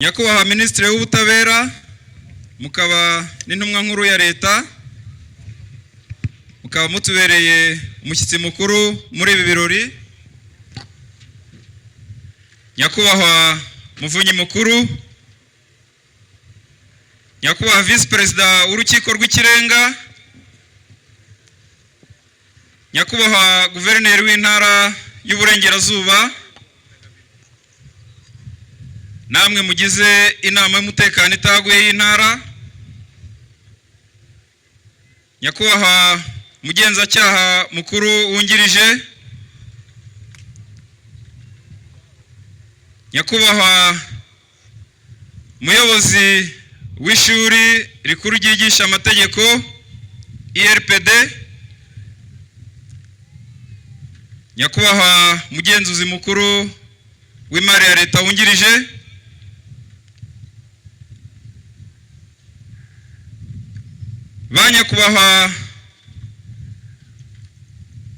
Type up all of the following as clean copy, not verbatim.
Nyakubahwa Minisitiri w'Ubutabera, mukaba n'intumwa nkuru ya leta, mukaba mutubereye umushyitsi mukuru muri ibi birori. Nyakubahwa Muvunyi Mukuru, Nyakubahwa Vice Perezida w'Urukiko rw'Ikirenga, Nyakubahwa Guverineri w'Intara y'Uburengerazuba, namwe mugize inama y'umutekano itaguye y'intara, Nyakubahwa Mugenzacyaha Mukuru wungirije, Nyakubahwa Muyobozi w'Ishuri Rikuru ryigisha Amategeko IRPD, Nyakubahwa Mugenzuzi Mukuru w'Imari ya Leta wungirije, Banyakubahwa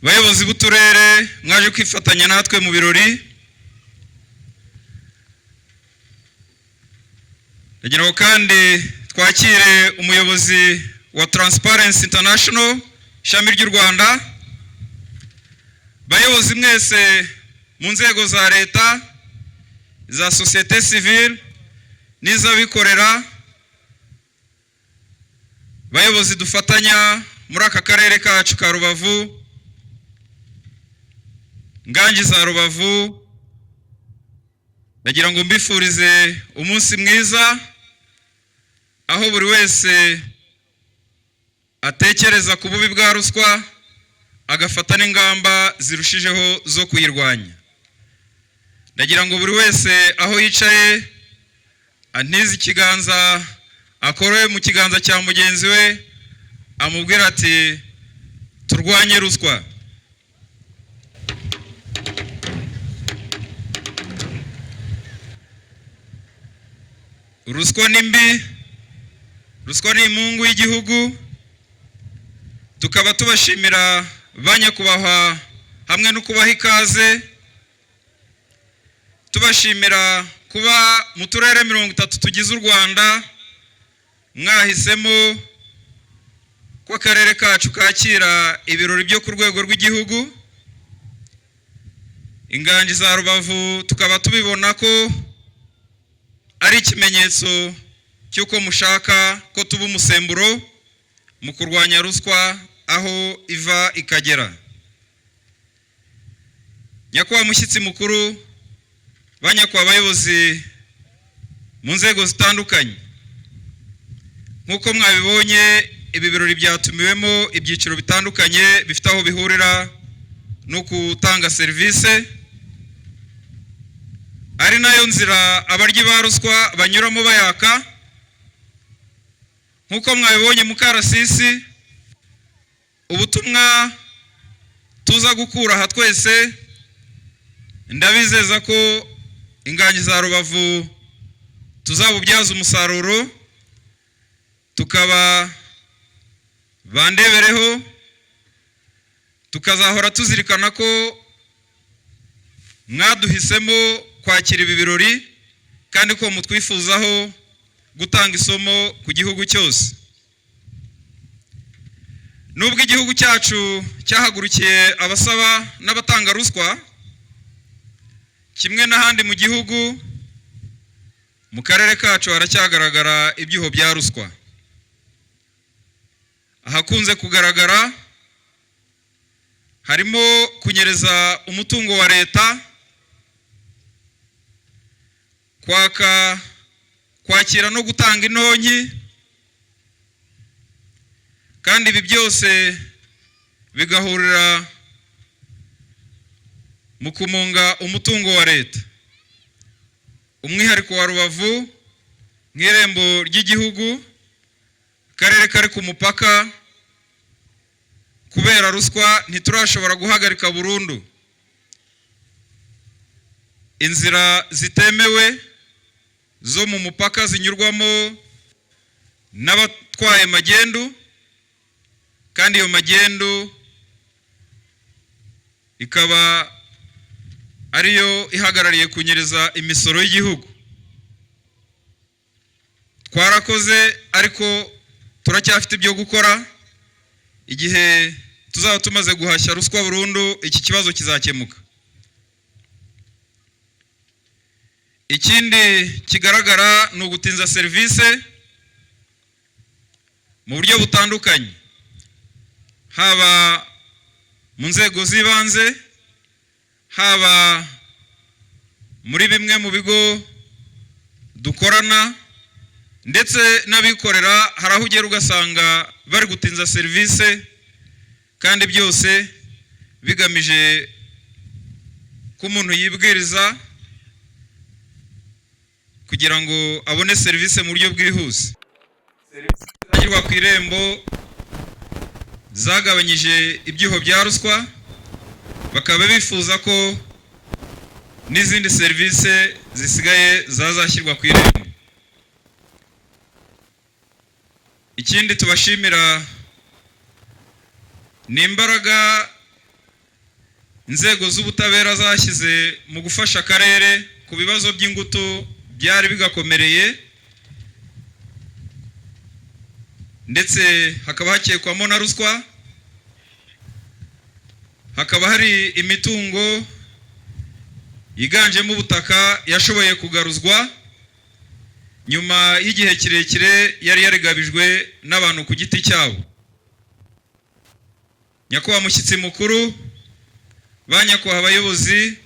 bayobozi b'uturere mwaje kwifatanya natwe mu birori, ndagira ngo kandi twakire umuyobozi wa Transparency International ishami ry'u Rwanda, bayobozi mwese mu nzego za leta, za société civile n'iz'abikorera, bayobozi dufatanya muri aka karere kacu ka Rubavu, Nganji za Rubavu, ndagira ngo mbifurize umunsi mwiza, aho buri wese atekereza ku bubi bwa ruswa agafata n'ingamba zirushijeho zo kuyirwanya. Ndagira ngo buri wese aho yicaye antize ikiganza, akore mu kiganza cya mugenzi we, amubwira ati turwanye ruswa. Ruswa ni mbi, ruswa ni imungu y'igihugu. Tukaba tubashimira banyakubahwa hamwe no kubaha ikaze, tubashimira kuba mu turere 30 tugize u Rwanda mwahisemo ko akarere kacu kakira ibirori byo ku rwego rw'igihugu. Inganji za Rubavu tukaba tubibona ko ari ikimenyetso cy'uko mushaka ko tuba umusemburo mu kurwanya ruswa aho iva ikagera. Nyakubahwa mushyitsi mukuru, banyakubahwa abayobozi mu nzego zitandukanye, nk'uko mwabibonye ibi birori byatumiwemo ibyiciro bitandukanye bifite aho bihurira no gutanga serivisi, ari nayo nzira abaryi ba ruswa banyuramo bayaka. Nk'uko mwabibonye mu Karasisi, ubutumwa tuza gukura aha twese, ndabizeza ko Inganji za Rubavu tuzabubyaza umusaruro, tukaba bandebereho, tukazahora tuzirikana ko mwaduhisemo kwakira ibi birori kandi ko mutwifuzaho gutanga isomo ku gihugu cyose. Nubwo igihugu cyacu cyahagurukiye abasaba n'abatanga ruswa, kimwe n'ahandi mu gihugu, mu karere kacu haracyagaragara ibyuho bya ruswa. Ahakunze kugaragara harimo kunyereza umutungo wa leta, kwakira no gutanga intonyi, kandi ibi byose bigahurira mu kumunga umutungo wa leta. Umwihariko wa Rubavu nk'irembo ry'igihugu, karere kari ku mupaka, kubera ruswa ntiturashobora guhagarika burundu inzira zitemewe zo mu mupaka zinyurwamo n'abatwaye magendu, kandi iyo magendu ikaba ariyo ihagarariye kunyereza imisoro y'igihugu. twarakoze ariko turacyafite ibyo gukora. Igihe tuzaba tumaze guhashya ruswa burundu iki kibazo kizakemuka. Ikindi kigaragara ni ugutinza serivisi mu buryo butandukanye, haba mu nzego z'ibanze, haba muri bimwe mu bigo dukorana, ndetse n'abikorera. Hari aho ugera ugasanga bari gutinza serivisi kandi byose bigamije ko umuntu yibwiriza kugira ngo abone serivisi mu buryo bwihuse. Serivisi zitangirwa ku irembo zagabanyije ibyuho bya ruswa, bakaba bifuza ko n'izindi serivisi zisigaye zazashyirwa ku irembo. Ikindi tubashimira ni imbaraga inzego z'ubutabera zashyize mu gufasha akarere ku bibazo by'ingutu byari bigakomereye, ndetse hakaba hakekwamo na ruswa. Hakaba hari imitungo yiganjemo ubutaka yashoboye kugaruzwa nyuma y'igihe kirekire yari yarigabijwe n'abantu ku giti cyabo. Nyakubahwa mushyitsi mukuru, ba nyakubahwa abayobozi,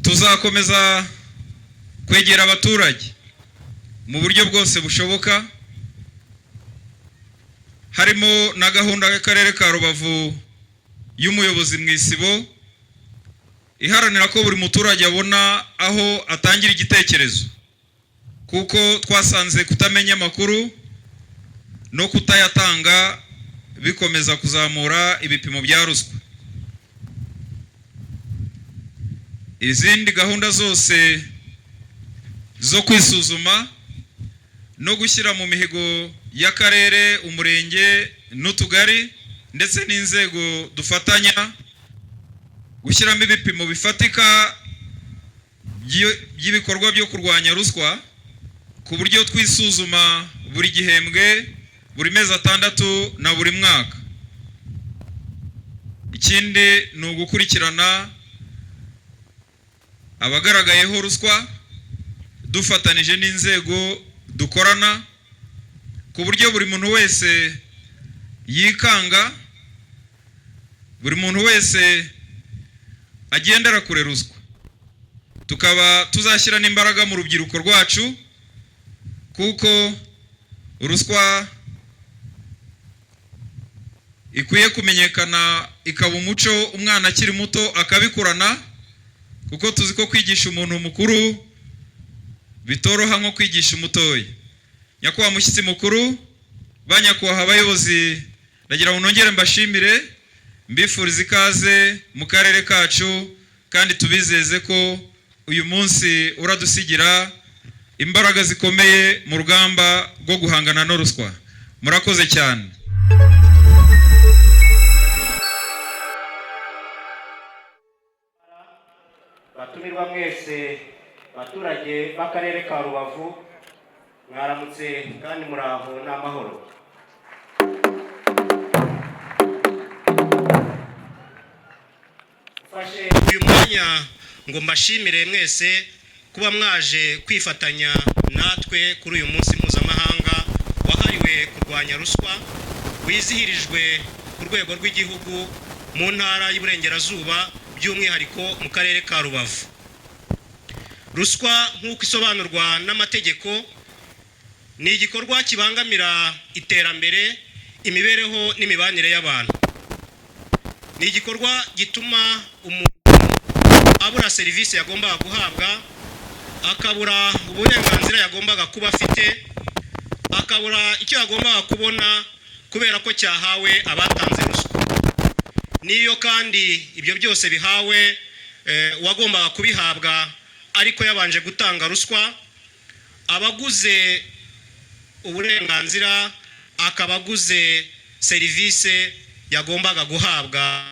tuzakomeza kwegera abaturage mu buryo bwose bushoboka, harimo na gahunda y'akarere ka Rubavu y'umuyobozi mu isibo iharanira ko buri muturage abona aho atangira igitekerezo, kuko twasanze kutamenya amakuru no kutayatanga bikomeza kuzamura ibipimo bya ruswa. Izindi gahunda zose zo kwisuzuma no gushyira mu mihigo y'akarere, umurenge n'utugari ndetse n'inzego dufatanya, gushyiramo ibipimo bifatika by'ibikorwa byo kurwanya ruswa ku buryo twisuzuma buri gihembwe, buri mezi 6 na buri mwaka. Ikindi ni ugukurikirana abagaragayeho ruswa dufatanije n'inzego dukorana, ku buryo buri muntu wese yikanga, buri muntu wese agendera kure ruswa. Tukaba tuzashyira n'imbaraga mu rubyiruko rwacu, kuko ruswa ikwiye kumenyekana, ikaba umuco umwana akiri muto akabikurana, kuko tuzi ko kwigisha umuntu mukuru bitoroha nko kwigisha umutoya. Nyakubahwa mushyitsi mukuru, ba nyakubahwa abayobozi, ndagira ngo nongere mbashimire, mbifuriza ikaze mu karere kacu, kandi tubizeze ko uyu munsi uradusigira imbaraga zikomeye mu rugamba rwo guhangana no ruswa. Murakoze cyane. Batumirwa mwese baturage b'akarere ka Rubavu, mwaramutse kandi muraho n'amahoro. Fashe uyu mwanya ngo mbashimire mwese kuba mwaje kwifatanya natwe kuri uyu munsi mpuzamahanga wahariwe kurwanya ruswa, wizihirijwe ku rwego rw'igihugu mu ntara y'Iburengerazuba, by'umwihariko mu karere ka Rubavu. Ruswa nk'uko isobanurwa n'amategeko ni igikorwa kibangamira iterambere, imibereho n'imibanire y'abantu. Ni igikorwa gituma umuntu abura serivisi yagombaga guhabwa, akabura uburenganzira yagombaga kuba afite, akabura icyo yagombaga kubona kubera ko cyahawe abatanze ruswa. Niyo kandi ibyo byose bihawe wagombaga kubihabwa ariko yabanje gutanga ruswa, abaguze uburenganzira akabaguze serivisi yagombaga guhabwa,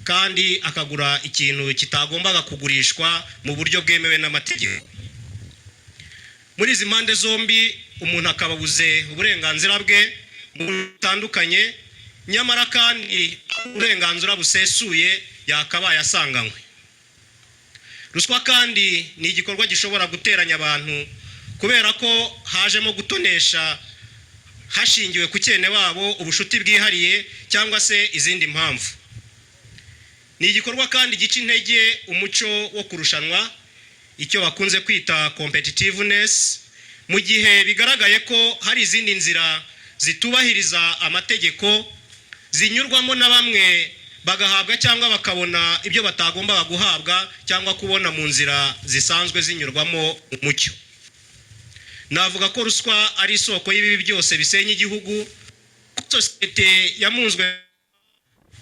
kandi akagura ikintu kitagombaga kugurishwa mu buryo bwemewe n'amategeko. muri izi mpande zombi umuntu akababuze uburenganzira bwe mu butandukanye, nyamara kandi uburenganzira busesuye yakabaye asanganywe. Ruswa kandi ni igikorwa gishobora guteranya abantu kubera ko hajemo gutonesha hashingiwe ku cyene wabo, ubushuti bwihariye cyangwa se izindi mpamvu. Ni igikorwa kandi gica intege umuco wo kurushanwa, icyo bakunze kwita competitiveness, mu gihe bigaragaye ko hari izindi nzira zitubahiriza amategeko zinyurwamo na bamwe bagahabwa cyangwa bakabona ibyo batagombaga guhabwa cyangwa kubona mu nzira zisanzwe zinyurwamo umucyo. Navuga ko ruswa ari isoko y'ibibi byose bisenya igihugu. Sosiyete yamunzwe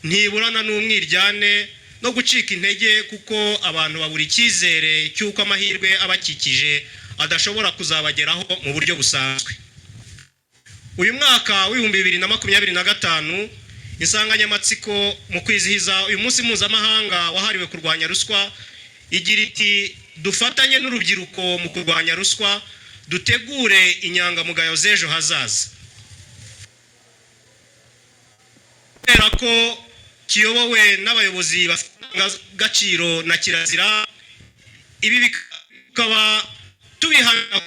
ntiburana n'umwiryane no gucika intege kuko abantu babura icyizere cy'uko amahirwe abakikije adashobora kuzabageraho mu buryo busanzwe. Uyu mwaka w'2025 insanganyamatsiko mu kwizihiza uyu munsi mpuzamahanga wahariwe kurwanya ruswa igira iti dufatanye n'urubyiruko mu kurwanya ruswa, dutegure inyangamugayo z'ejo hazaza. Kubera ko kiyobowe n'abayobozi bafite agaciro na kirazira, ibi bikaba tubihamya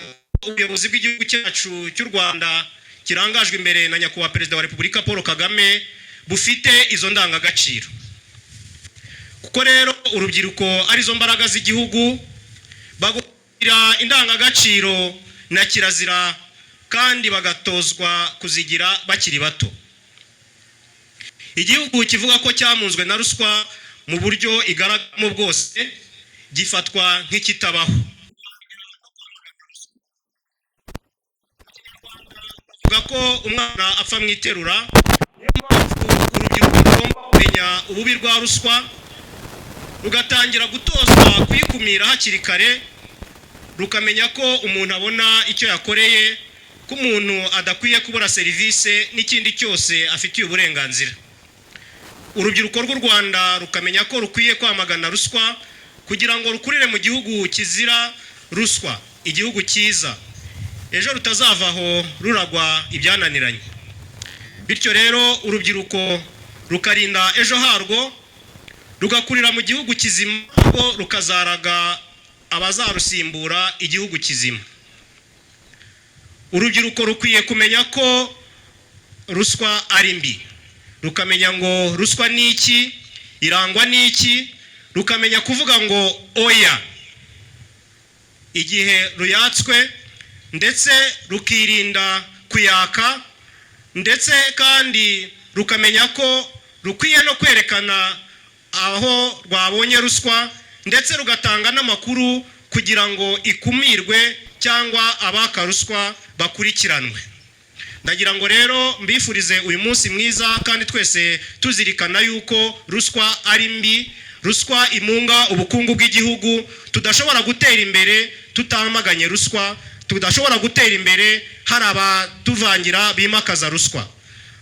ubuyobozi bw'igihugu cyacu cy'u Rwanda kirangajwe imbere na nyakubahwa Perezida wa Repubulika Paul Kagame bufite izo ndangagaciro. Kuko rero urubyiruko arizo mbaraga z'igihugu, bagugira indangagaciro na kirazira kandi bagatozwa kuzigira bakiri bato. Igihugu kivuga ko cyamunzwe na ruswa mu buryo igaragaramo bwose gifatwa nk'ikitabaho. Vuga ko umwana apfa mu iterura, urubyiruko rugomba kumenya ububi rwa ruswa, rugatangira gutozwa kuyikumira hakiri kare, rukamenya ko umuntu abona icyo yakoreye, ko umuntu adakwiye kubura serivisi n'ikindi cyose afitiye uburenganzira. Urubyiruko rw'u Rwanda rukamenya ko rukwiye kwamagana ruswa kugira ngo rukurire mu gihugu kizira ruswa, igihugu cyiza, ejo rutazavaho ruragwa ibyananiranye. Bityo rero urubyiruko rukarinda ejo harwo, rugakurira mu gihugu kizima, rukazaraga abazarusimbura igihugu kizima. Urubyiruko rukwiye kumenya ko ruswa ari mbi, rukamenya ngo ruswa ni iki, irangwa n'iki, rukamenya kuvuga ngo oya igihe ruyatswe, ndetse rukirinda kuyaka, ndetse kandi rukamenya ko rukwiye no kwerekana aho rwabonye ruswa, ndetse rugatanga n'amakuru kugira ngo ikumirwe cyangwa abaka ruswa bakurikiranwe. Ndagira ngo rero mbifurize uyu munsi mwiza kandi twese tuzirikana yuko ruswa ari mbi, ruswa imunga ubukungu bw'igihugu, tudashobora gutera imbere tutamaganye ruswa, tudashobora gutera imbere hari abatuvangira bimakaza ruswa.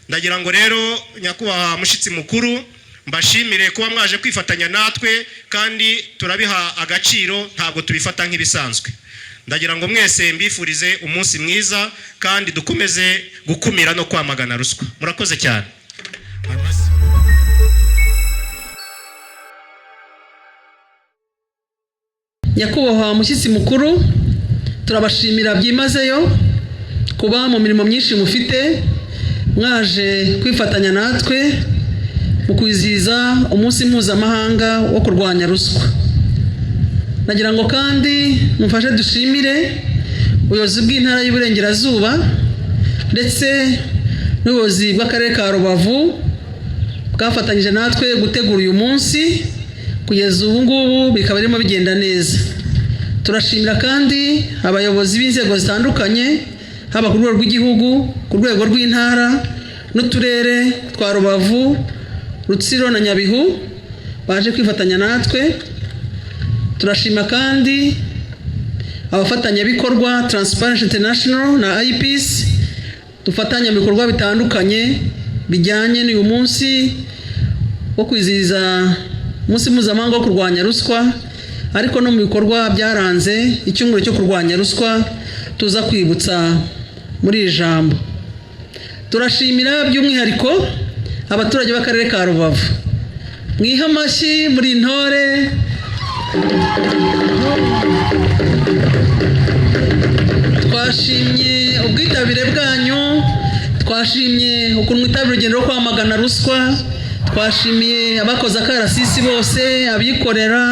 Ndagira ngo rero nyakubahwa mushyitsi mukuru mbashimire kuba mwaje kwifatanya natwe kandi turabiha agaciro, ntabwo tubifata nk'ibisanzwe. Ndagira ngo mwese mbifurize umunsi mwiza kandi dukomeze gukumira no kwamagana ruswa. Murakoze cyane. Nyakubahwa mushyitsi mukuru, turabashimira byimazeyo kuba mu mirimo myinshi mufite mwaje kwifatanya natwe mu kwizihiza umunsi mpuzamahanga wo kurwanya ruswa. Nagira ngo kandi mufashe dushimire ubuyobozi bw'intara y'Iburengerazuba ndetse n'ubuyobozi bw'akarere ka Rubavu bwafatanyije natwe gutegura uyu munsi, kugeza ubu ngubu bikaba birimo bigenda neza. Turashimira kandi abayobozi b'inzego zitandukanye, haba ku rwego rw'igihugu, ku rwego rw'intara n'uturere twa Rubavu, Rutsiro na Nyabihu baje kwifatanya natwe. Turashima kandi abafatanyabikorwa Transparency International na IPC dufatanya mu bikorwa bitandukanye bijyanye n'uyu munsi wo kwizihiza umunsi mpuzamahanga wo kurwanya ruswa, ariko no mu bikorwa byaranze icyumweru cyo kurwanya ruswa tuza kwibutsa muri iri jambo. Turashimira by'umwihariko abaturage b'akarere ka Rubavu. Mwiha amashyi muri intore. Twashimye ubwitabire bwanyu, twashimye ukuntu mwitabira urugendo rwo kwamagana ruswa, twashimiye abakoze akarasisi bose, abikorera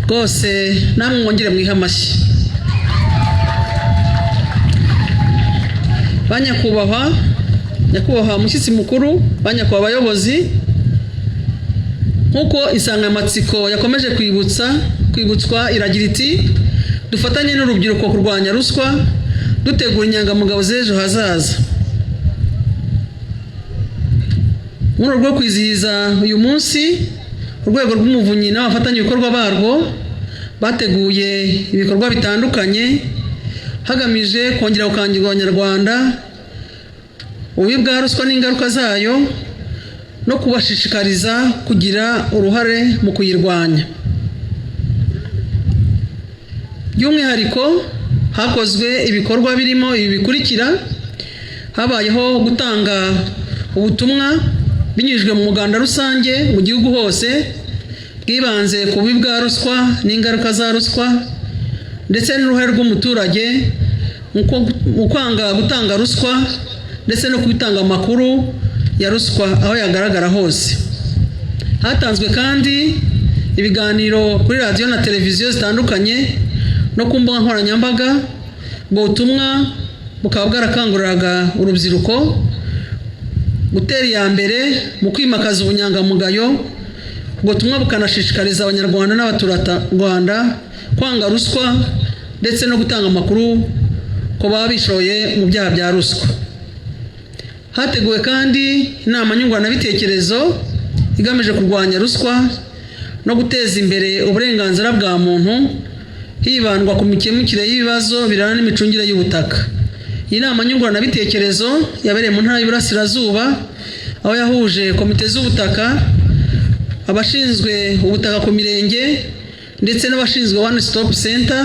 rwose, namwe mwongere mwiha amashyi. Nyakubahwa mushyitsi mukuru, banyakubahwa abayobozi, nk'uko insanganyamatsiko yakomeje kwibutswa iragira iti dufatanye n'urubyiruko kurwanya ruswa dutegura inyangamugayo z'ejo hazaza. Muri urwo kwizihiza uyu munsi, urwego rw'umuvunyi n'abafatanyabikorwa barwo bateguye ibikorwa bitandukanye hagamije kongera gukangurira abanyarwanda ububi bwa ruswa n'ingaruka zayo no kubashishikariza kugira uruhare mu kuyirwanya. By'umwihariko hakozwe ibikorwa birimo ibi bikurikira: habayeho gutanga ubutumwa binyujijwe mu muganda rusange mu gihugu hose bwibanze ku bubi bwa ruswa n'ingaruka za ruswa ndetse n'uruhare rw'umuturage mu kwanga gutanga ruswa ndetse no kubitanga amakuru ya ruswa aho yagaragara hose. Hatanzwe kandi ibiganiro kuri radiyo na televiziyo zitandukanye no ku mbuga nkoranyambaga. Ubwo butumwa bukaba bwarakanguriraga urubyiruko gutera iya mbere mu kwimakaza ubunyangamugayo. Ubwo butumwa bukanashishikariza abanyarwanda n'abaturarwanda kwanga ruswa ndetse no gutanga amakuru ko baba bishoye mu byaha bya ruswa. Hateguwe kandi inama nyunguranabitekerezo igamije kurwanya ruswa no guteza imbere uburenganzira bwa muntu hibandwa ku mikemukire y'ibibazo birana n'imicungire y'ubutaka. Iyi nama nyunguranabitekerezo yabereye mu ntara y'Iburasirazuba, aho yahuje komite z'ubutaka, abashinzwe ubutaka ku mirenge ndetse n'abashinzwe One Stop Center.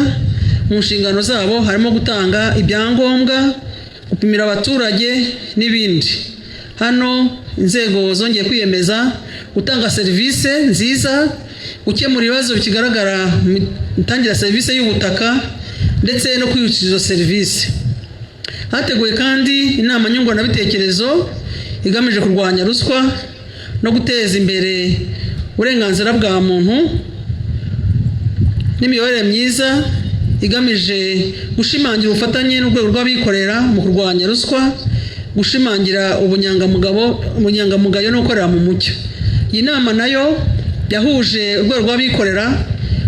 Mu nshingano zabo harimo gutanga ibyangombwa, gupimira abaturage n'ibindi. Hano inzego zongeye kwiyemeza gutanga serivisi nziza, gukemura ibibazo bikigaragara mu itangira serivisi y'ubutaka ndetse no kwiyukiza izo serivisi. Hateguwe kandi inama nyunguranabitekerezo igamije kurwanya ruswa no guteza imbere uburenganzira bwa muntu n'imiyoborere myiza igamije gushimangira ubufatanye n'urwego rw'abikorera mu kurwanya ruswa, gushimangira ubunyangamugayo no gukorera mu mucyo. Iyi nama nayo yahuje urwego rw'abikorera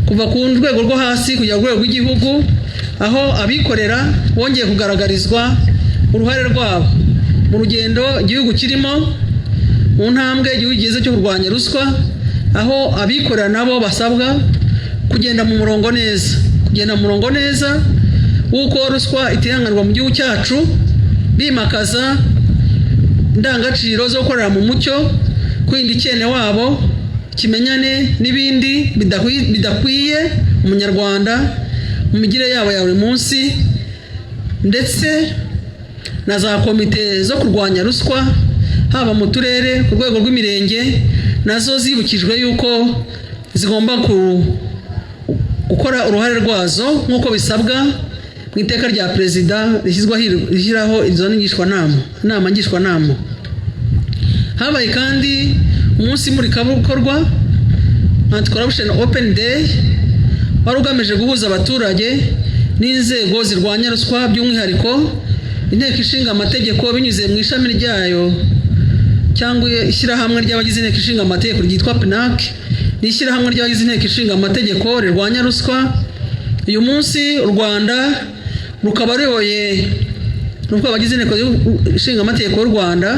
kuva ku rwego rwo hasi kugera ku rwego rw'igihugu, aho abikorera bongeye kugaragarizwa uruhare rwabo mu rugendo igihugu kirimo, mu ntambwe igihugu kigeze cyo kurwanya ruswa, aho abikorera nabo basabwa kugenda mu murongo neza w'uko ruswa itihanganirwa mu gihugu cyacu, bimakaza indangagaciro zo gukorera mu mucyo, kwirinda icyene wabo, kimenyane n'ibindi bidakwiye umunyarwanda mu migire yabo ya buri munsi, ndetse na za komite zo kurwanya ruswa haba mu turere ku rwego rw'imirenge nazo zibukijwe yuko zigomba gukora uruhare rwazo nk'uko bisabwa mu iteka rya perezida rishyiraho izo inama ngishwanama. Habaye kandi umunsi murikabikorwa Anti-Corruption Open Day wari ugamije guhuza abaturage n'inzego zirwanya ruswa, by'umwihariko inteko ishinga amategeko binyuze mu ishami ryayo cyangwa ishyirahamwe ry'abagize inteko ishinga amategeko ryitwa PNAC, ni ishyirahamwe ry'abagize inteko ishinga amategeko rirwanya ruswa. Uyu munsi u Rwanda rukaba ruyoboye n'ubwo abagize inteko ishinga amategeko y'u Rwanda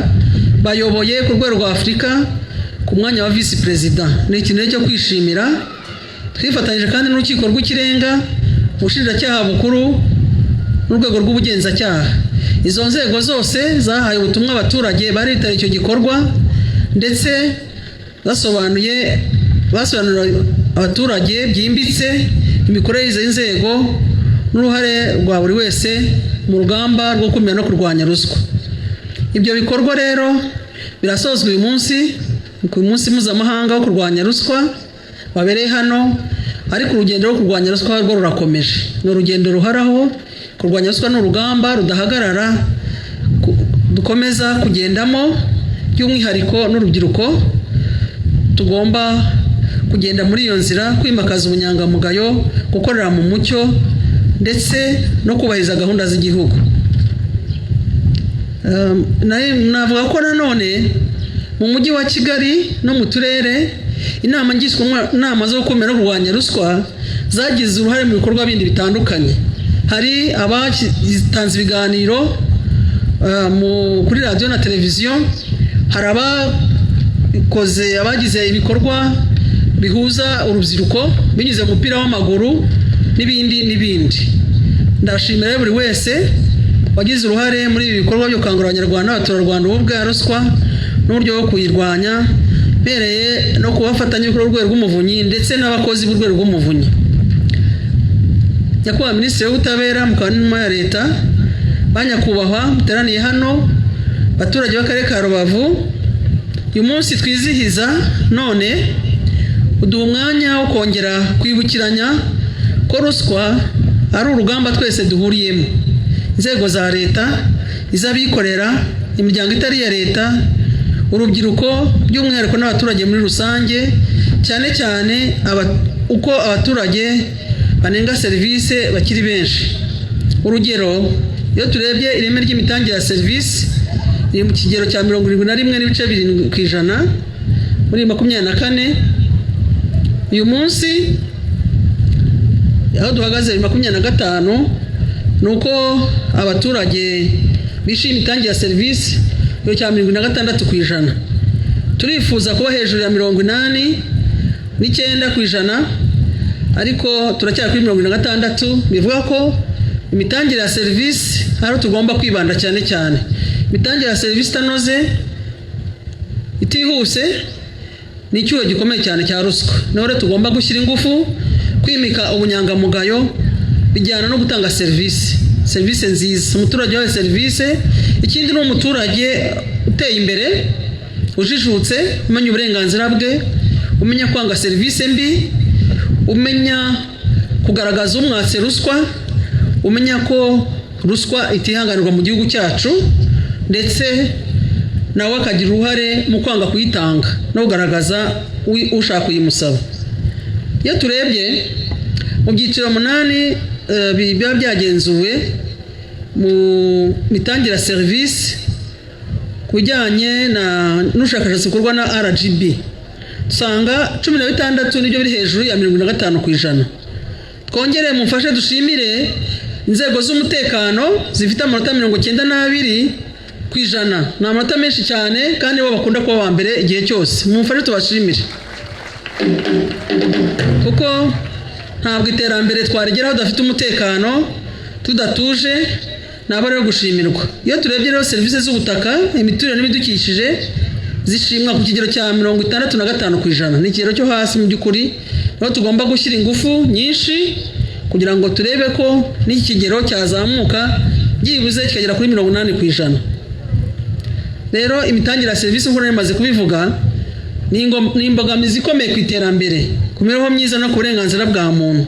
bayoboye ku rwego rwa Afurika ku mwanya wa visi perezida. Ni ikintu cyo kwishimira. Twifatanyije kandi n'urukiko rw'ikirenga, ubushinjacyaha bukuru n'urwego rw'ubugenzacyaha. Izo nzego zose zahaye ubutumwa abaturage bari bitabiriye icyo gikorwa, ndetse basobanurira abaturage byimbitse imikorere y'izo nzego n'uruhare rwa buri wese mu rugamba rwo kumira no kurwanya ruswa. Ibyo bikorwa rero birasozwa uyu munsi ku munsi mpuzamahanga wo kurwanya ruswa wabereye hano, ariko urugendo rwo kurwanya ruswa rwo rurakomeje. Ni urugendo ruharaho. Kurwanya ruswa ni urugamba rudahagarara dukomeza kugendamo, by'umwihariko n'urubyiruko tugomba kugenda muri iyo nzira, kwimakaza ubunyangamugayo, gukorera mu mucyo ndetse no kubahiriza gahunda z'igihugu. Navuga ko nanone mu mujyi wa Kigali no mu turere inama zo gukumira no kurwanya ruswa zagize uruhare mu bikorwa bindi bitandukanye. Hari abatanze ibiganiro kuri radiyo na televiziyo, hari abagize ibikorwa bihuza urubyiruko binyuze mu mupira w'amaguru n'ibindi. Ndashimira buri wese wagize uruhare muri ibi bikorwa byo gukangurira abanyarwanda n'abaturarwanda ubu bwa ruswa n'uburyo bwo kuyirwanya, bereye no kubafatanya ku rwego rw'umuvunyi ndetse n'abakozi b'urwego rw'umuvunyi. Nyakubahwa Minisitiri w'Ubutabera mu kanama ya Leta, banyakubahwa muteraniye hano, abaturage b'Akarere ka Rubavu, uyu munsi twizihiza none uduha umwanya wo kongera kwibukiranya ko ruswa ari urugamba twese duhuriyemo. Inzego za leta, iz'abikorera, imiryango itari iya leta, urubyiruko by'umwihariko n'abaturage muri rusange, cyane cyane uko abaturage banenga serivisi bakiri benshi. Urugero, iyo turebye ireme ry'imitangire ya serivisi iri mu kigero cya 71.7% muri 2024. Uyu munsi aho duhagaze 2025 nuko abaturage bishimiye imitangire ya serivisi yo cya 76%. Turifuza kuba hejuru ya 89%, ariko turacyari kuri 76. Bivuga ko imitangire ya serivisi hari tugomba kwibanda cyane cyane. Imitangire ya serivisi itanoze, itihuse ni icyuho gikomeye cyane cya ruswa. None tugomba gushyira ingufu kwimika ubunyangamugayo bijyana no gutanga serivisi nziza. Umuturage wa serivisi, ikindi ni umuturage uteye imbere, ujijutse, umenya uburenganzira bwe, umenya kwanga serivisi mbi, umenya kugaragaza umwatse ruswa, umenya ko ruswa itihanganirwa mu gihugu cyacu, ndetse nawe akagira uruhare mu kwanga kuyitanga no kugaragaza ushaka kuyimusaba. Iyo turebye mu byiciro 8 biba byagenzuwe mu mitangire ya serivisi kujyanye n'ubushakashatsi bukorwa na RGB, dusanga 16 nibyo biri hejuru ya 55%. Twongere mufashe dushimire inzego z'umutekano zifite amanota 92%. Ni amanota menshi cyane kandi bo bakunda kuba ba mbere igihe cyose. Mufashe tubashimire, kuko ntabwo iterambere twarigeraho dafite umutekano, tudatuje, nabo rero gushimirwa. Iyo turebye rero serivisi z'ubutaka, imiturire n'ibidukikije zishimwa ku kigero cya 65%. Ni ikigero cyo hasi mu by'ukuri, aho tugomba gushyira ingufu nyinshi kugira ngo turebe ko n'iki kigero cyazamuka byibuze kikagera kuri 80%. Rero imitangire ya serivisi nk'uko namaze kubivuga ni imbogamizi ikomeye ku iterambere, ku mibereho myiza no ku burenganzira bwa muntu.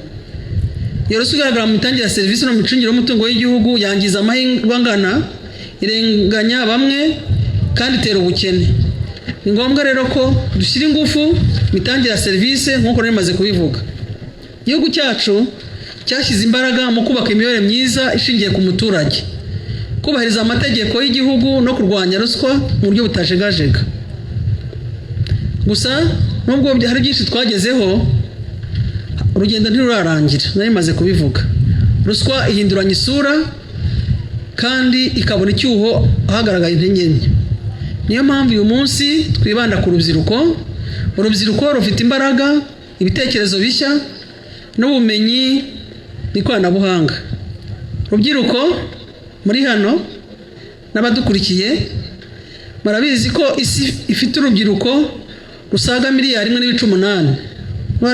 Iyo ruswa igaragara mu mitangire ya serivisi no mu micungire y'umutungo w'igihugu yangiza amahirwe angana, irenganya bamwe kandi itera ubukene. Ni ngombwa rero ko dushyira ingufu imitangire ya serivisi nk'uko namaze kubivuga. Igihugu cyacu cyashyize imbaraga mu kubaka imibereho myiza ishingiye ku muturage, kubahiriza amategeko y'igihugu no kurwanya ruswa mu buryo butajegajega. Gusa nubwo hari byinshi twagezeho, urugendo ntirurarangira. Nari maze kubivuga, ruswa ihinduranya isura kandi ikabona icyuho ahagaragaye intege nke. Niyo mpamvu uyu munsi twibanda ku rubyiruko. Urubyiruko rufite imbaraga, ibitekerezo bishya n'ubumenyi n'ikoranabuhanga. Rubyiruko muri hano n'abadukurikiye, murabizi ko isi ifite urubyiruko rusaga 1.8 miliyari.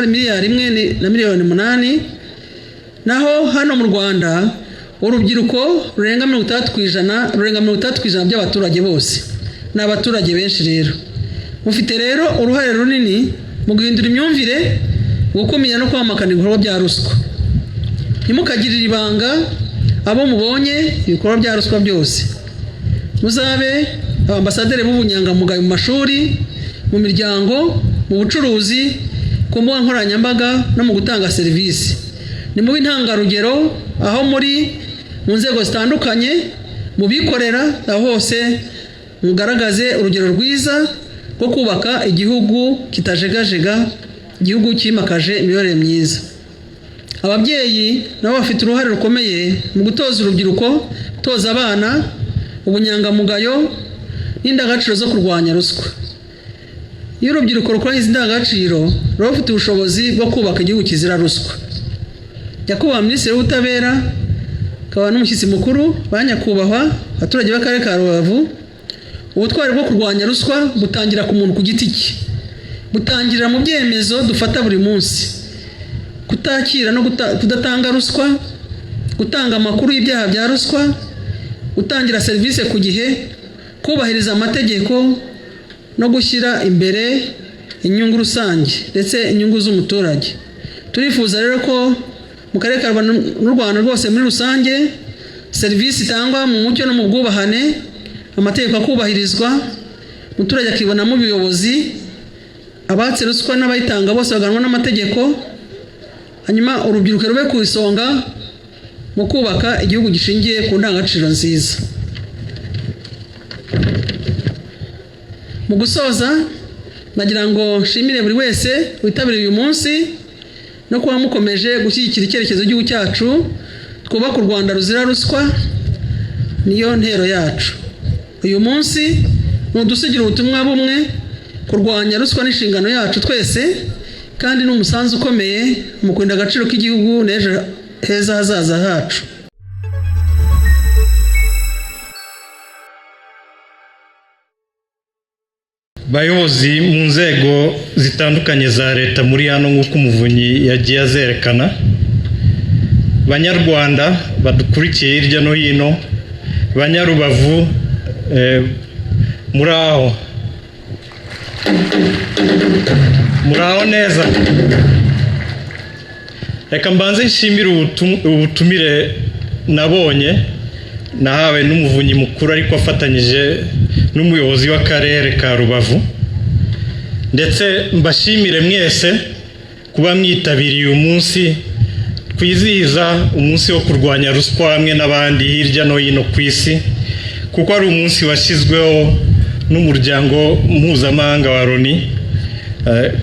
Miliyari 1 na miliyoni 8 naho hano mu Rwanda urubyiruko rurenga 30% by'abaturage bose ni abaturage benshi rero. Mufite rero uruhare runini mu guhindura imyumvire, gukumira no kwamagana ibikorwa bya ruswa. Ntimukagirire ibanga abo mubonye ibikorwa bya ruswa byose. Muzabe abambasaderi b'ubunyangamugayo mu mashuri, mu miryango, mu bucuruzi, ku mbuga nkoranyambaga no mu gutanga serivisi. Ni mu intangarugero aho muri mu nzego zitandukanye, mu bikorera aho hose mugaragaze urugero rwiza rwo kubaka igihugu kitajegajega, igihugu kimakaje imiyoborere myiza. Ababyeyi nabo bafite uruhare rukomeye mu gutoza urubyiruko, gutoza abana ubunyangamugayo n'indangagaciro zo kurwanya ruswa. Iyo urubyiruko rukora izi ndangagaciro ruba rufite ubushobozi bwo kubaka igihugu kizira ruswa. Nyakubahwa Minisitiri w'Ubutabera akaba n'umushyitsi mukuru, banyakubahwa abaturage b'Akarere ka Rubavu, ubutwari bwo kurwanya ruswa butangira ku muntu ku giti cye, butangirira mu byemezo dufata buri munsi: kutakira no kudatanga ruswa, gutanga amakuru y'ibyaha bya ruswa, gutangira serivisi ku gihe, kubahiriza amategeko no gushyira imbere inyungu rusange ndetse inyungu z'umuturage. Turifuza rero ko mu Karere ka Rubavu n'u Rwanda rwose muri rusange serivisi itangwa mu mucyo no mu bwubahane, amategeko akubahirizwa, umuturage akibonamo ubuyobozi, abatse ruswa n'abayitanga bose baganwa n'amategeko, hanyuma urubyiruko rube ku isonga mu kubaka igihugu gishingiye ku ndangagaciro nziza. Mu gusoza, nagira ngo nshimire buri wese witabiriye uyu munsi no kuba mukomeje gushyigikira icyerekezo cy'igihugu cyacu, twubaka u Rwanda ruzira ruswa, niyo ntero yacu. Uyu munsi nudusigira ubutumwa bumwe: kurwanya ruswa n'inshingano yacu twese, kandi n'umusanzu ukomeye mu kurinda agaciro k'igihugu n'ejo heza hazaza hacu. Bayobozi mu nzego zitandukanye za leta muri hano nk'uko umuvunyi yagiye azerekana, Banyarwanda badukurikiye hirya no hino, Banyarubavu, muraho neza. Reka mbanze nshimire ubutumire nabonye nahawe n'umuvunyi mukuru ariko afatanyije n'umuyobozi w'Akarere ka Rubavu, ndetse mbashimire mwese kuba mwitabiriye uyu munsi twizihiza umunsi wo kurwanya ruswa hamwe n'abandi hirya no hino ku isi, kuko ari umunsi washyizweho n'umuryango mpuzamahanga wa Loni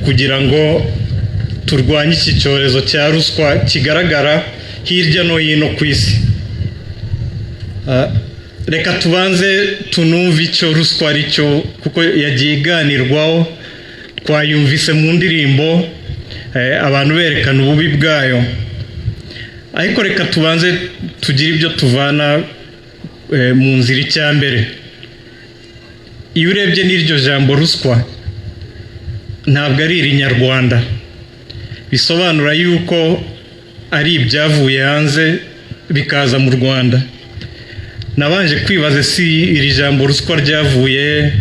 kugira ngo turwanye iki cyorezo cya ruswa kigaragara hirya no hino ku isi. Reka tubanze tunumve icyo ruswa ari cyo, kuko yagiye iganirwaho, twayumvise mu ndirimbo abantu berekana ububi bwayo, ariko reka tubanze tugire ibyo tuvana mu nzira. Icya mbere, iyo urebye n'iryo jambo ruswa ntabwo ari irinyarwanda, bisobanura yuko ari ibyavuye hanze bikaza mu Rwanda. Nabanje kwibaza si iri jambo ruswa ryavuye,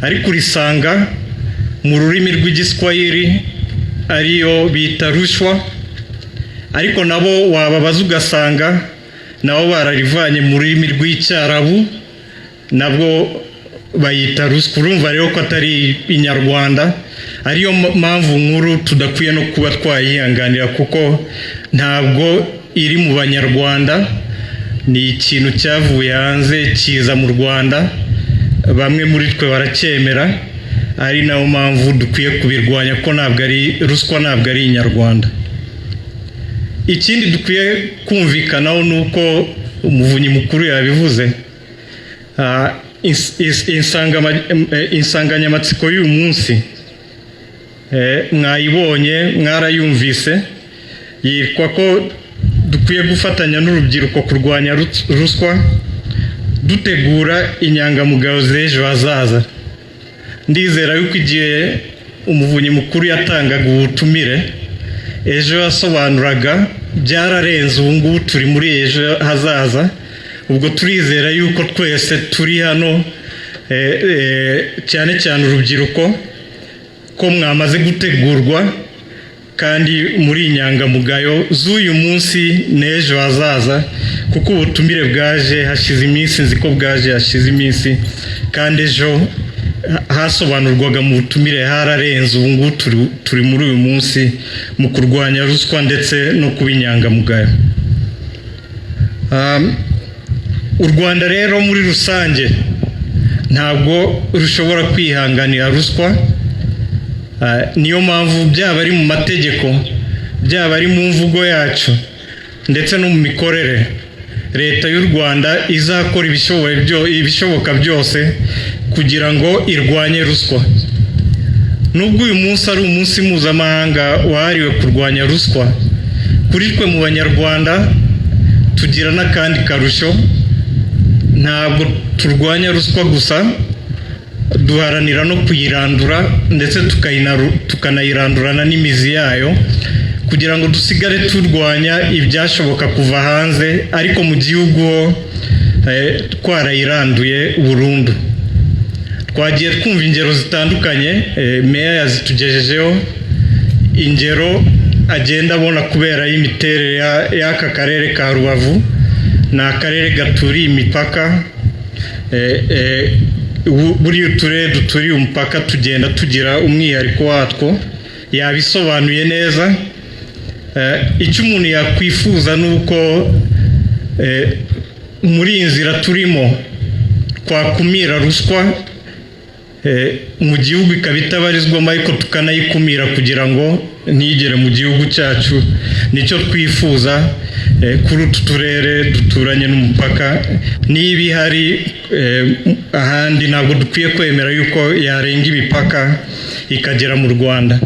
ariko urisanga mu rurimi rw'igiswahili ariyo bita rushwa, ariko nabo wababaza ugasanga nabo bararivanye mu rurimi rw'icyarabu, nabwo bayita ruswa. Urumva rero ko atari inyarwanda, ariyo mpamvu nkuru tudakwiye no kuba twayihanganira, kuko ntabwo iri mu Banyarwanda, ni ikintu cyavuye hanze kiza mu Rwanda, bamwe muri twe baracyemera, ari nayo mpamvu dukwiye kubirwanya, ko ntabwo ari ruswa, ntabwo ari inyarwanda. Ikindi dukwiye kumvikanaho nuko umuvunyi mukuru yabivuze, insanganyamatsiko y'uyu munsi mwayibonye, mwarayumvise, yitwa ko dukwiye gufatanya n'urubyiruko kurwanya ruswa, dutegura inyangamugayo z'ejo hazaza. Ndizera yuko igihe umuvunyi mukuru yatangaga ubutumire, ejo yasobanuraga byararenze, ubu ngubu turi muri ejo hazaza. Ubwo turizera yuko twese turi hano cyane cyane urubyiruko ko mwamaze gutegurwa kandi muri inyangamugayo z'uyu munsi n'ejo hazaza, kuko ubutumire bwaje hashize iminsi, nzi ko bwaje hashize iminsi, kandi ejo hasobanurwaga mu butumire hararenze. Ubu ngubu turi muri uyu munsi mu kurwanya ruswa ndetse no kuba inyangamugayo. U Rwanda rero muri rusange ntabwo rushobora kwihanganira ruswa. Niyo mpamvu byaba ari mu mategeko, byaba ari mu mvugo yacu ndetse no mu mikorere, leta y'u Rwanda izakora ibishoboka byose kugira ngo irwanye ruswa. Nubwo uyu munsi ari umunsi mpuzamahanga wahariwe kurwanya ruswa, kuri twe mu Banyarwanda tugira n'akandi karusho. Ntabwo turwanya ruswa gusa, duharanira no kuyirandura ndetse tukanayirandurana n'imizi yayo, kugira ngo dusigare turwanya ibyashoboka kuva hanze, ariko mu gihugu twarayiranduye burundu. Twagiye twumva ingero zitandukanye, meya yazitugejejeho ingero agenda abona kubera y'imiterere y'aka karere ka Rubavu. Ni akarere gaturiye imipaka, buri uturere duturiye umupaka tugenda tugira umwihariko watwo. Yabisobanuye neza. Icyo umuntu yakwifuza ni uko muri iyi nzira turimo twakumira ruswa mu gihugu ikaba itabarizwamo, ariko tukanayikumira kugira ngo ntigere mu gihugu cyacu. Nicyo twifuza kuri utu turere duturanye n'umupaka. Niba ihari ahandi, ntabwo dukwiye kwemera yuko yarenga imipaka ikagera mu Rwanda.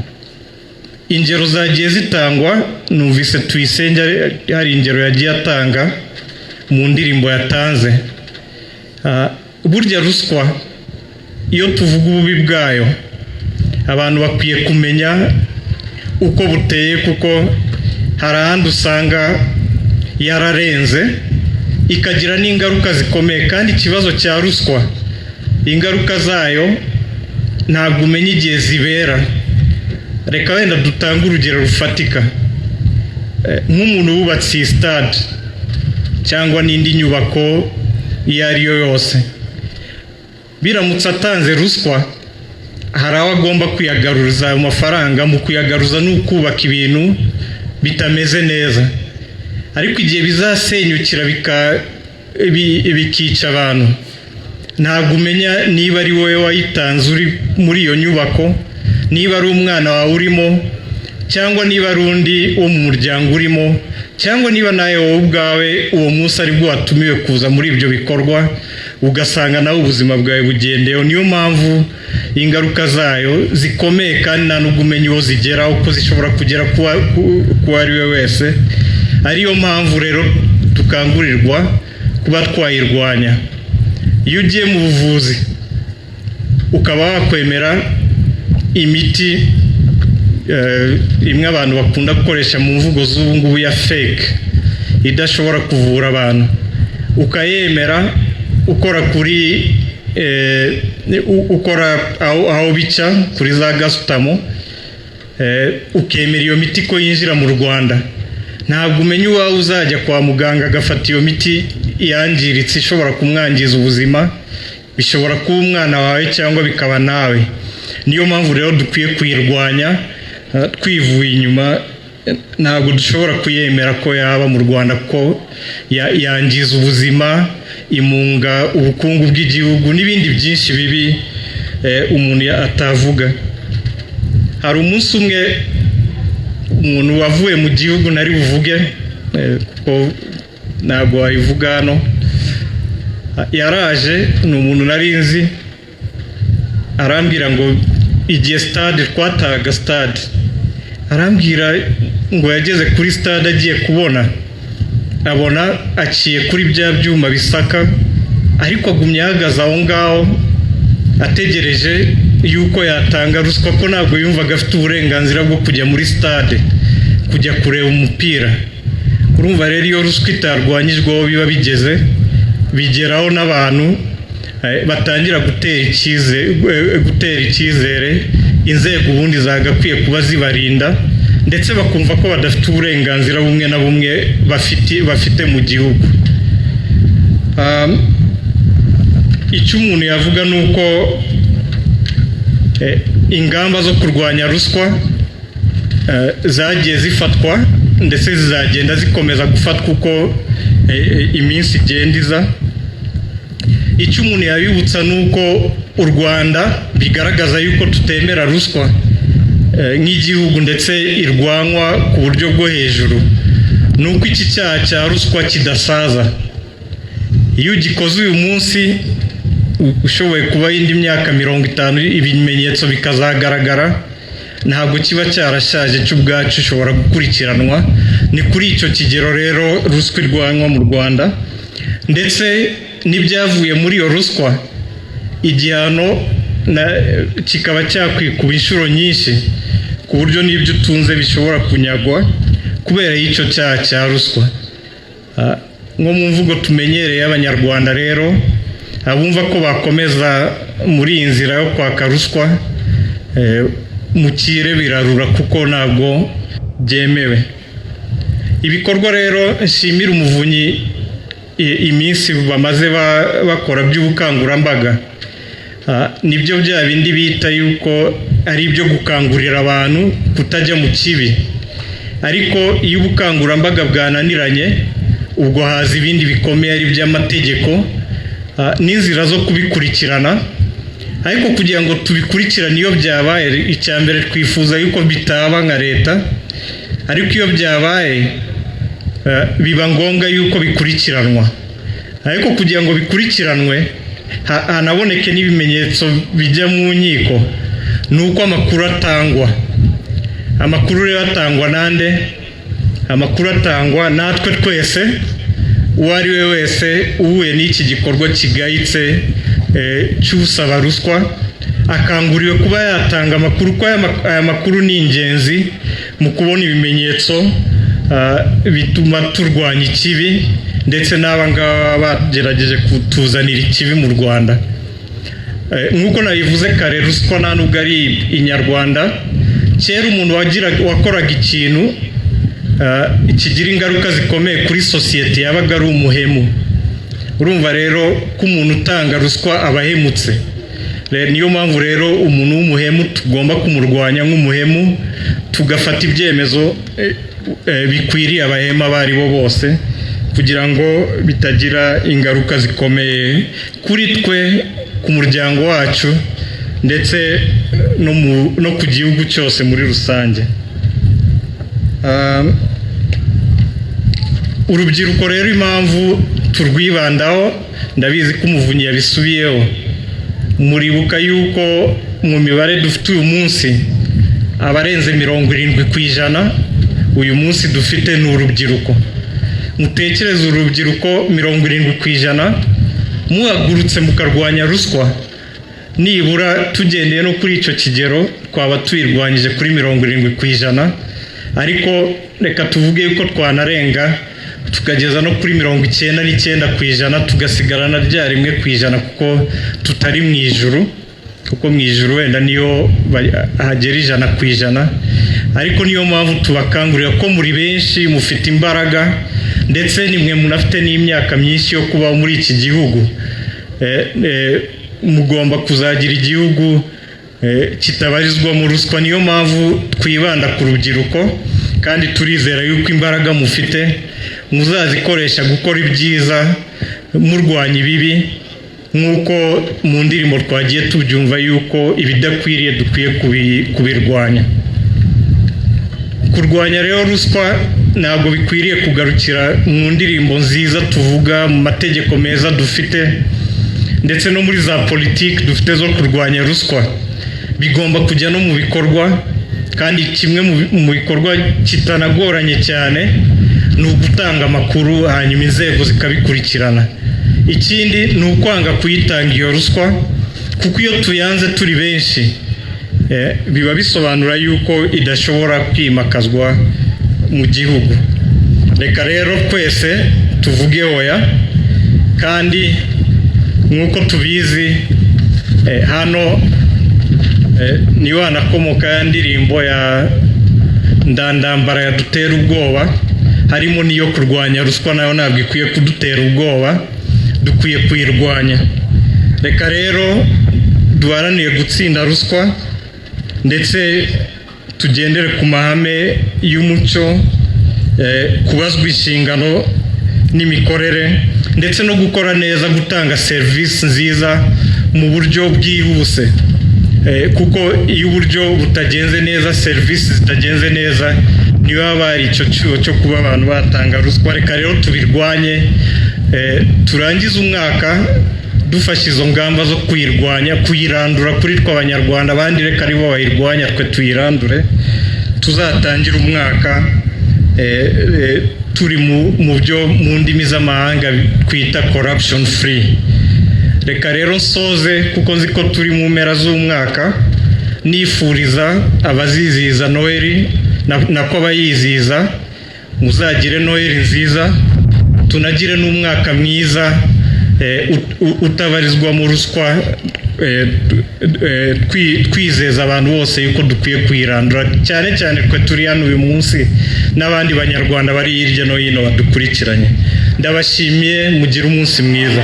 Ingero zagiye zitangwa, numvise Tuyisenge hari ingero yagiye atanga mu ndirimbo yatanze. Burya ruswa iyo tuvuga ububi bwayo, abantu bakwiye kumenya uko buteye, kuko hari ahandi usanga yararenze ikagira n'ingaruka zikomeye. Kandi ikibazo cya ruswa, ingaruka zayo ntabwo umenya igihe zibera. Reka wenda dutanga urugero rufatika. Nk'umuntu wubatse iyi stade cyangwa n'indi nyubako iyo ari yo yose, biramutse atanze ruswa, hari aho agomba kuyagaruza ayo mafaranga. Mu kuyagaruza ni ukubaka ibintu bitameze neza, ariko igihe bizasenyukira bikica abantu, ntabwo umenya niba ari wowe wayitanze uri muri iyo nyubako, niba ari umwana wawe urimo, cyangwa niba ari undi wo mu muryango urimo, cyangwa niba nawe wowe ubwawe uwo munsi ari bwo watumiwe kuza muri ibyo bikorwa, ugasanga nawe ubuzima bwawe bugendeyeho. Niyo mpamvu ingaruka zayo zikomeye, kandi nta nubwo umenya uwo zigeraho, uko zishobora kugera ku ari we wese. Ariyo mpamvu rero dukangurirwa kuba twayirwanya. Iyo ugiye mu buvuzi ukaba wakwemera imiti imwe abantu bakunda gukoresha mu mvugo z'ubu ngubu ya fake, idashobora kuvura abantu, ukayemera, ukora aho bica kuri za gasutamo, ukemera iyo miti ko yinjira mu Rwanda, ntabwo umenya uwawe uzajya kwa muganga agafata iyo miti yangiritse ishobora kumwangiza ubuzima. Bishobora kuba umwana wawe cyangwa bikaba nawe. Niyo mpamvu rero dukwiye kuyirwanya twivuye inyuma. Ntabwo dushobora kuyemera ko yaba mu Rwanda, ko yangiza ubuzima, imunga ubukungu bw'igihugu n'ibindi byinshi bibi umuntu atavuga. Hari umunsi umwe umuntu wavuye mu gihugu nari buvuge kuko ntabwo wayivuga hano, yaraje, ni umuntu nari nzi, arambwira ngo igihe stade twataga stade, arambwira ngo yageze kuri stade agiye abona aciye kuri bya byuma bisaka, ariko agumye ahagaze aho ngaho ategereje yuko yatanga ruswa, ko ntabwo yumvaga afite uburenganzira bwo kujya muri stade kujya kureba umupira. urumva rero iyo ruswa itarwanyijweho biba bigeraho n'abantu batangira gutera icyizere inzego ubundi zagakwiye kuba zibarinda, ndetse bakumva ko badafite uburenganzira bumwe na bumwe bafite mu gihugu. Icyo umuntu yavuga ni uko ingamba zo kurwanya ruswa zagiye zifatwa ndetse zizagenda zikomeza gufatwa uko iminsi igenda iza. Icyo umuntu yabibutsa ni uko u Rwanda bigaragaza yuko tutemera ruswa nk'igihugu ndetse irwanywa ku buryo bwo hejuru, ni uko iki cyaha cya ruswa kidasaza. Iyo ugikoze uyu munsi ushoboye kuba indi myaka 50 ibimenyetso bikazagaragara, ntabwo kiba cyarashaje cy'ubwacu ushobora gukurikiranwa. Ni kuri icyo kigero rero ruswa irwanywa mu Rwanda, ndetse n'ibyavuye muri iyo ruswa igihano kikaba cyakwikuba inshuro nyinshi, ku buryo n'ibyo utunze bishobora kunyagwa kubera y'icyo cyaha cya ruswa. Nko mu mvugo tumenyereye Abanyarwanda rero, abumva ko bakomeza muri iyi nzira yo kwaka ruswa mukire birarura kuko ntabwo byemewe. Ibikorwa rero nshimira Umuvunyi iminsi bamaze bakora by'ubukangurambaga, nibyo bya bindi bita yuko ari ibyo gukangurira abantu kutajya mu kibi, ariko iyo ubukangurambaga bwananiranye ubwo haza ibindi bikomeye ari by'amategeko n'inzira zo kubikurikirana. Ariko kugira ngo tubikurikirane iyo byabaye, icya mbere twifuza yuko bitaba nka leta, ariko iyo byabaye biba ngombwa yuko bikurikiranwa. Ariko kugira ngo bikurikiranwe hanaboneke n'ibimenyetso bijya mu nkiko, ni uko amakuru atangwa. Amakuru rero atangwa nande? Amakuru atangwa natwe twese, uwo ari we wese uhuye n'iki gikorwa kigayitse cy'usaba ruswa akanguriwe kuba yatanga amakuru, ko aya makuru ni ingenzi mu kubona ibimenyetso bituma turwanya ikibi, ndetse n'abangaba bagerageje kutuzanira ikibi mu Rwanda. Nk'uko nabivuze kare, ruswa nta nubwo ari inyarwanda. Kera umuntu wakoraga ikintu kigira ingaruka zikomeye kuri sosiyete yabaga ari umuhemu. Urumva rero ko umuntu utanga ruswa aba ahemutse. Niyo mpamvu rero umuntu w'umuhemu tugomba kumurwanya nk'umuhemu, tugafata ibyemezo bikwiriye abahema bari bo bose, kugira ngo bitagira ingaruka zikomeye kuri twe, ku muryango wacu, ndetse no ku gihugu cyose muri rusange. Urubyiruko rero impamvu turwibandaho, ndabizi ko Umuvunyi yabisubiyeho. Muribuka yuko mu mibare dufite uyu munsi abarenze 70% uyu munsi dufite ni urubyiruko. Mutekereze urubyiruko 70% muhagurutse mukarwanya ruswa, nibura tugendeye no kuri icyo kigero twaba tuyirwanyije kuri 70%, ariko reka tuvuge yuko twanarenga tukageza no kuri 99%, tugasigarana rya 1%, kuko tutari mu ijuru, kuko mu ijuru wenda niyo hagera 100%. Ariko niyo mpamvu tubakangurira ko muri benshi mufite imbaraga, ndetse nimwe munafite n'imyaka myinshi yo kuba muri iki gihugu. Mugomba kuzagira igihugu kitabarizwa mu ruswa. Niyo mpamvu twibanda ku rubyiruko, kandi turizera yuko imbaraga mufite muzazikoresha gukora ibyiza, murwanya ibibi, nk'uko mu ndirimbo twagiye tubyumva yuko ibidakwiriye dukwiye kubirwanya. Kurwanya rero ruswa ntabwo bikwiriye kugarukira mu ndirimbo nziza tuvuga, mu mategeko meza dufite, ndetse no muri za politiki dufite zo kurwanya ruswa. Bigomba kujya no mu bikorwa, kandi kimwe mu bikorwa kitanagoranye cyane ni ugutanga amakuru, hanyuma inzego zikabikurikirana. Ikindi ni ukwanga kuyitanga iyo ruswa, kuko iyo tuyanze turi benshi biba bisobanura yuko idashobora kwimakazwa mu gihugu. reka rero twese tuvuge oya, kandi nk'uko tubizi hano ni wanakomoka ya ndirimbo ya ndandambara yadutera ubwoba, harimo n'iyo kurwanya ruswa, nayo ntabwo ikwiye kudutera ubwoba, dukwiye kuyirwanya. Reka rero duharanire gutsinda ruswa ndetse tugendere ku mahame y'umuco, kubazwa inshingano n'imikorere ndetse no gukora neza, gutanga serivisi nziza mu buryo bwihuse, kuko iyo uburyo butagenze neza, serivisi zitagenze neza, niyo haba hari icyo cyuho cyo kuba abantu batanga ruswa. Reka rero tubirwanye, turangize umwaka dufashe izo ngamba zo kuyirwanya, kuyirandura kuri twe Abanyarwanda, abandi reka aribo bayirwanya, twe tuyirandure. Tuzatangira umwaka turi mu byo mu ndimi z'amahanga twita corruption free. Reka rero nsoze, kuko nzi ko turi mu mpera z'umwaka, nifuriza abazizihiza Noheli nako abayizihiza, muzagire Noheli nziza, tunagire n'umwaka mwiza utabarizwa mu ruswa, twizeza abantu bose yuko dukwiye kuyirandura, cyane cyane twe turi hano uyu munsi n'abandi Banyarwanda bari hirya no hino badukurikiranye. Ndabashimiye, mugire umunsi mwiza.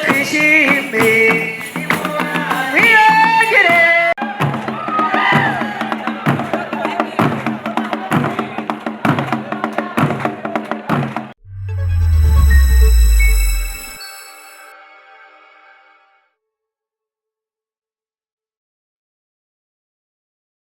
twishime